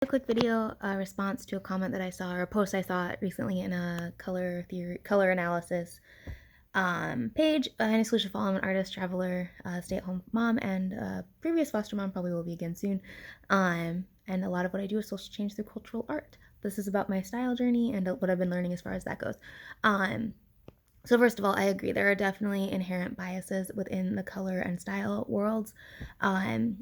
A quick video response to a comment that I saw, or a post I saw recently in a color analysis page. Any solution follow. I'm an artist, traveler, stay-at-home mom, and previous foster mom, probably will be again soon. And a lot of what I do is social change through cultural art. This is about my style journey and what I've been learning as far as that goes. So first of all, I agree. There are definitely inherent biases within the color and style worlds. The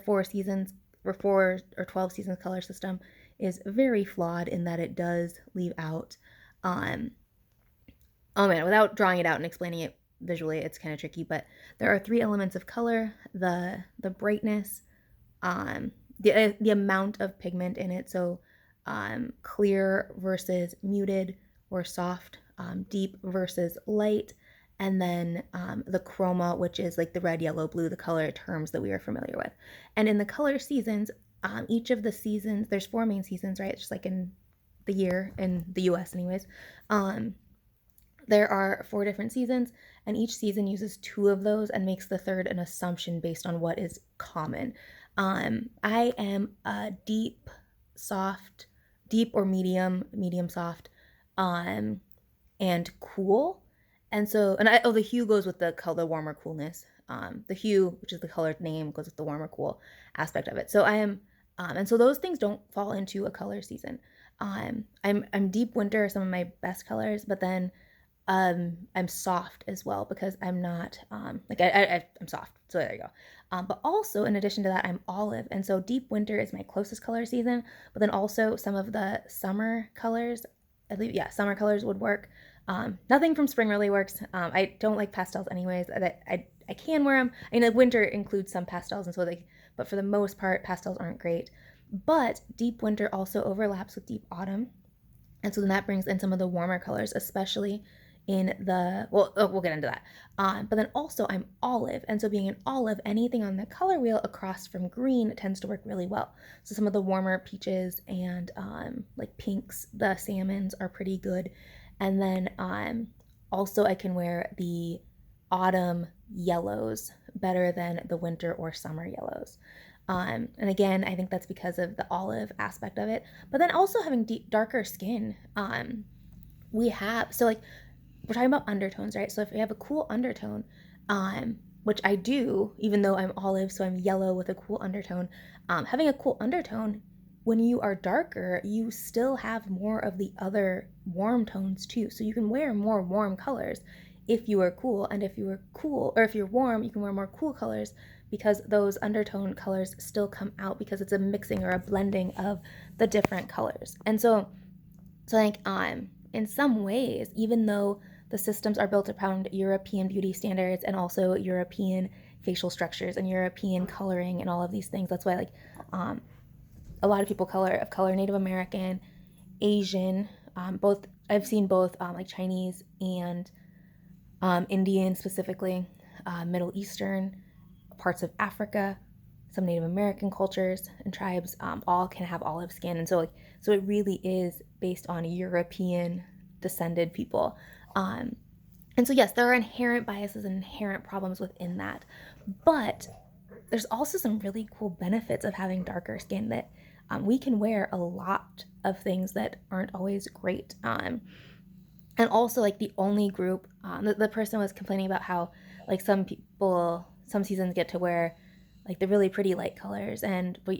4 seasons or 4 or 12 seasons color system is very flawed in that it does leave out. Oh man, without drawing it out and explaining it visually, it's kind of tricky. But there are 3 elements of color: the brightness, the amount of pigment in it. So clear versus muted or soft, deep versus light, and then the chroma, which is like the red, yellow, blue, the color terms that we are familiar with. And in the color seasons, each of the seasons, there's 4 main seasons, right? It's just like in the year in the US, anyways. There are 4 different seasons, and each season uses 2 of those and makes the third an assumption based on what is common. I am a deep or medium soft, and cool. And so, the hue goes with the color, warmer coolness. The hue, which is the colored name, goes with the warmer cool aspect of it. So I am, and so those things don't fall into a color season. I'm deep winter, some of my best colors, but then I'm soft as well because I'm not I'm soft. So there you go. But also in addition to that, I'm olive, and so deep winter is my closest color season. But then also some of the summer colors, at least summer colors would work. Nothing from spring really works. I don't like pastels anyways. I can wear them. I mean, winter includes some pastels, and so but for the most part, pastels aren't great. But deep winter also overlaps with deep autumn, and so then that brings in some of the warmer colors, especially in we'll get into that. But then also I'm olive, and so being an olive, anything on the color wheel across from green tends to work really well. So some of the warmer peaches and like pinks, the salmons are pretty good. And then also I can wear the autumn yellows better than the winter or summer yellows. And again, I think that's because of the olive aspect of it. But then also having darker skin, we're talking about undertones, right? So if you have a cool undertone, which I do, even though I'm olive, so I'm yellow with a cool undertone, having a cool undertone, when you are darker, you still have more of the other warm tones too. So you can wear more warm colors if you are cool, and if you're warm, you can wear more cool colors because those undertone colors still come out because it's a mixing or a blending of the different colors. And so like in some ways, even though the systems are built around European beauty standards and also European facial structures and European coloring and all of these things, that's why a lot of people of color Native American, Asian, both I've seen both like Chinese and Indian specifically, Middle Eastern, parts of Africa, some Native American cultures and tribes, all can have olive skin, and so it really is based on European descended people. And so yes, there are inherent biases and inherent problems within that, but there's also some really cool benefits of having darker skin that we can wear a lot of things that aren't always great. And also like the only group, the person was complaining about how like some seasons get to wear like the really pretty light colors, but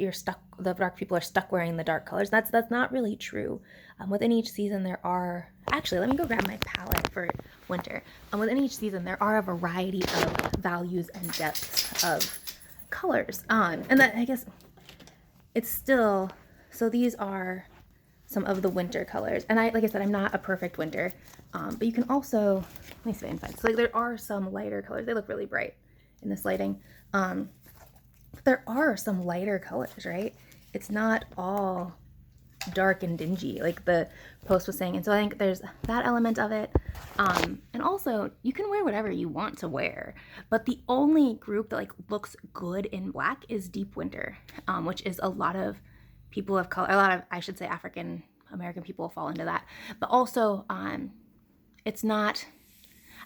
the dark people are stuck wearing the dark colors. That's not really true. Within each season there are, actually let me go grab my palette for winter. Within each season there are a variety of values and depths of colors. And that, I guess it's still, so these are some of the winter colors. And like I said, I'm not a perfect winter, but you can also, let me see if I can find, so like there are some lighter colors. They look really bright in this lighting. But there are some lighter colors, right? It's not all dark and dingy like the post was saying. And so I think there's that element of it. And also you can wear whatever you want to wear, but the only group that like looks good in black is deep winter, which is a lot of people of color, I should say African American people fall into that. But also it's not,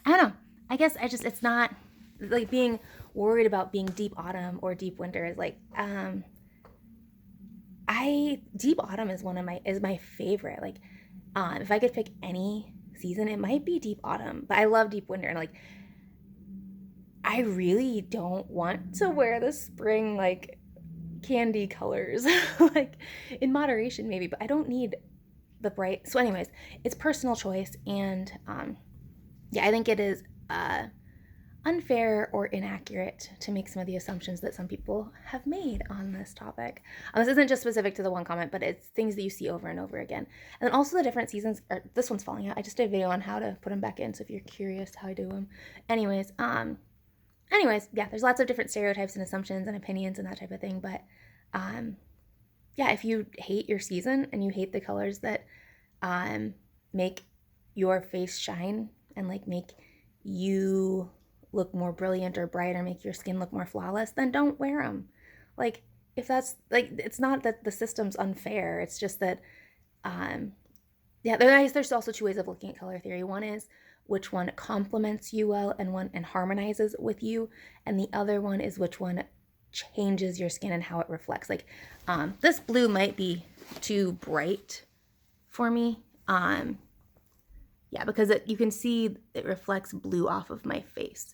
I don't know, I guess it's not like being worried about being deep autumn or deep winter is like Deep autumn is my favorite. Like, if I could pick any season, it might be deep autumn. But I love deep winter, and like I really don't want to wear the spring like candy colors, like in moderation maybe, but I don't need the bright. So, anyways, it's personal choice, and yeah, I think it is unfair or inaccurate to make some of the assumptions that some people have made on this topic. This isn't just specific to the one comment, but it's things that you see over and over again. And then also the different seasons. Or this one's falling out. I just did a video on how to put them back in, so if you're curious how I do them. Anyways, yeah, there's lots of different stereotypes and assumptions and opinions and that type of thing. But yeah, if you hate your season and you hate the colors that make your face shine and like make you look more brilliant or bright or make your skin look more flawless, then don't wear them. Like, if that's like, it's not that the system's unfair, it's just that yeah, there's also two ways of looking at color theory. One is which one complements you well and harmonizes with you, and the other one is which one changes your skin and how it reflects. Like, this blue might be too bright for me. Yeah, because you can see it reflects blue off of my face.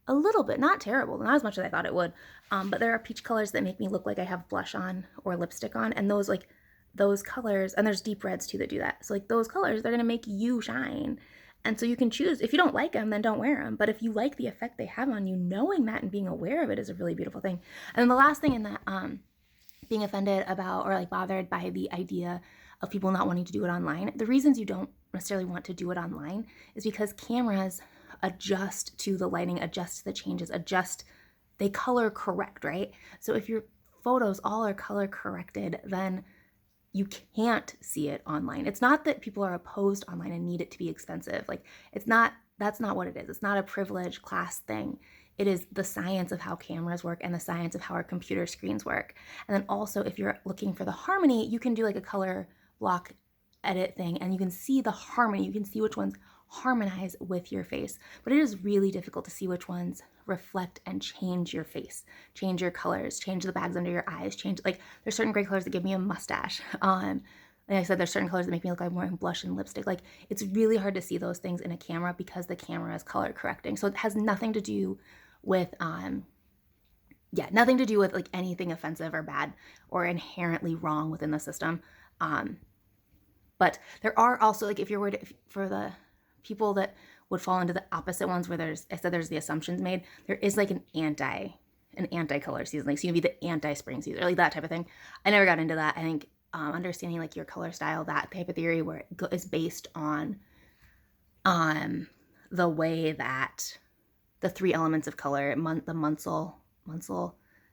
A little bit, not terrible, not as much as I thought it would. But there are peach colors that make me look like I have blush on or lipstick on, and those colors, and there's deep reds too that do that. So like those colors, they're gonna make you shine. And so you can choose. If you don't like them, then don't wear them. But if you like the effect they have on you, knowing that and being aware of it is a really beautiful thing. And then the last thing in that, being offended about or like bothered by the idea of people not wanting to do it online, the reasons you don't necessarily want to do it online is because cameras adjust to the lighting, adjust to the changes, they color correct, right? So if your photos all are color corrected, then you can't see it online. It's not that people are opposed online and need it to be expensive. Like, that's not what it is. It's not a privilege class thing. It is the science of how cameras work and the science of how our computer screens work. And then also, if you're looking for the harmony, you can do like a color block edit thing and you can see the harmony. You can see which ones harmonize with your face. But it is really difficult to see which ones reflect and change your face, change your colors, change the bags under your eyes, like there's certain gray colors that give me a mustache. Like I said, there's certain colors that make me look like I'm wearing blush and lipstick. Like, it's really hard to see those things in a camera because the camera is color correcting. So it has nothing to do with nothing to do with like anything offensive or bad or inherently wrong within the system. But there are also, like, if you're worried for the people that would fall into the opposite ones where there's the assumptions made, there is like an anti-color season. Like, so you'd be the anti-spring season or like that type of thing. I never got into that. I think understanding like your color style, that type of theory where it is based on the way that the three elements of color, the Munsell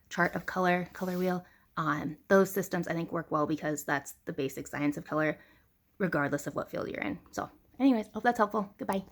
chart of color wheel, those systems I think work well because that's the basic science of color regardless of what field you're in. So anyways, hope that's helpful. Goodbye.